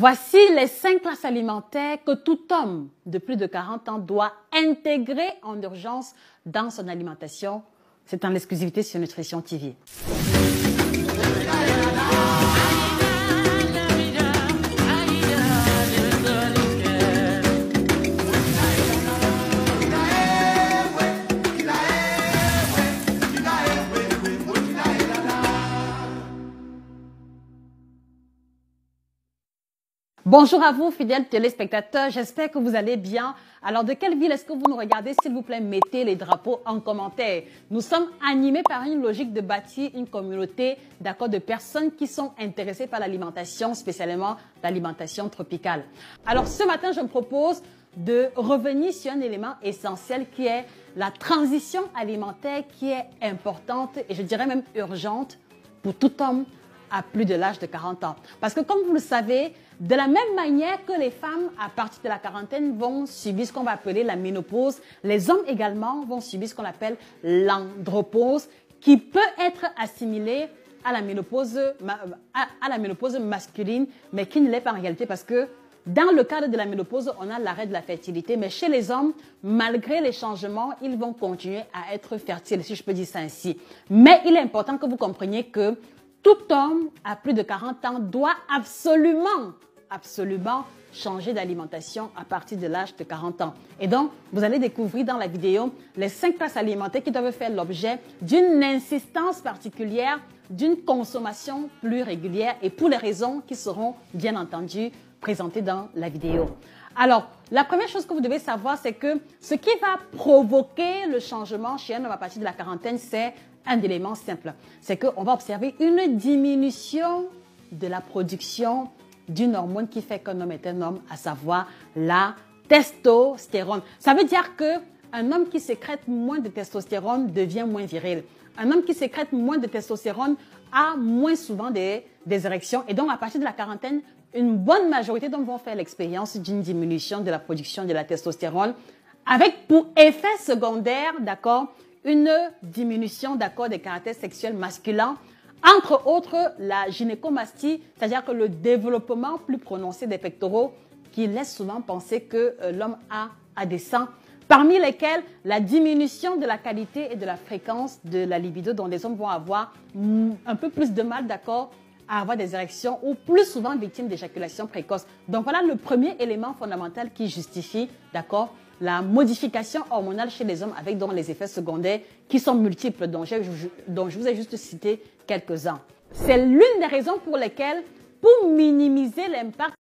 Voici les 5 classes alimentaires que tout homme de plus de 40 ans doit intégrer en urgence dans son alimentation. C'est en exclusivité sur Nutrition TV. Bonjour à vous, fidèles téléspectateurs, j'espère que vous allez bien. Alors, de quelle ville est-ce que vous nous regardez? S'il vous plaît, mettez les drapeaux en commentaire. Nous sommes animés par une logique de bâtir une communauté, d'accord, de personnes qui sont intéressées par l'alimentation, spécialement l'alimentation tropicale. Alors, ce matin, je me propose de revenir sur un élément essentiel qui est la transition alimentaire qui est importante et je dirais même urgente pour tout homme à plus de l'âge de 40 ans. Parce que comme vous le savez, de la même manière que les femmes à partir de la quarantaine vont subir ce qu'on va appeler la ménopause, les hommes également vont subir ce qu'on appelle l'andropause qui peut être assimilée à la ménopause masculine, mais qui ne l'est pas en réalité parce que dans le cadre de la ménopause, on a l'arrêt de la fertilité, mais chez les hommes, malgré les changements, ils vont continuer à être fertiles, si je peux dire ça ainsi. Mais il est important que vous compreniez que tout homme à plus de 40 ans doit absolument changer d'alimentation à partir de l'âge de 40 ans. Et donc, vous allez découvrir dans la vidéo les 5 classes alimentaires qui doivent faire l'objet d'une insistance particulière, d'une consommation plus régulière et pour les raisons qui seront bien entendu présentées dans la vidéo. Alors, la première chose que vous devez savoir, c'est que ce qui va provoquer le changement chez un homme à partir de la quarantaine, c'est un élément simple. C'est qu'on va observer une diminution de la production d'une hormone qui fait qu'un homme est un homme, à savoir la testostérone. Ça veut dire qu'un homme qui sécrète moins de testostérone devient moins viril. Un homme qui sécrète moins de testostérone a moins souvent des érections. Et donc, à partir de la quarantaine, une bonne majorité d'hommes vont faire l'expérience d'une diminution de la production de la testostérone avec pour effet secondaire, d'accord, une diminution, d'accord, des caractères sexuels masculins, entre autres la gynécomastie, c'est-à-dire que le développement plus prononcé des pectoraux qui laisse souvent penser que l'homme a des seins, parmi lesquels la diminution de la qualité et de la fréquence de la libido, dont les hommes vont avoir un peu plus de mal, d'accord, à avoir des érections ou plus souvent victimes d'éjaculation précoce. Donc voilà le premier élément fondamental qui justifie, d'accord, la modification hormonale chez les hommes avec donc les effets secondaires qui sont multiples, dont je vous ai juste cité quelques-uns. C'est l'une des raisons pour lesquelles, pour minimiser l'impact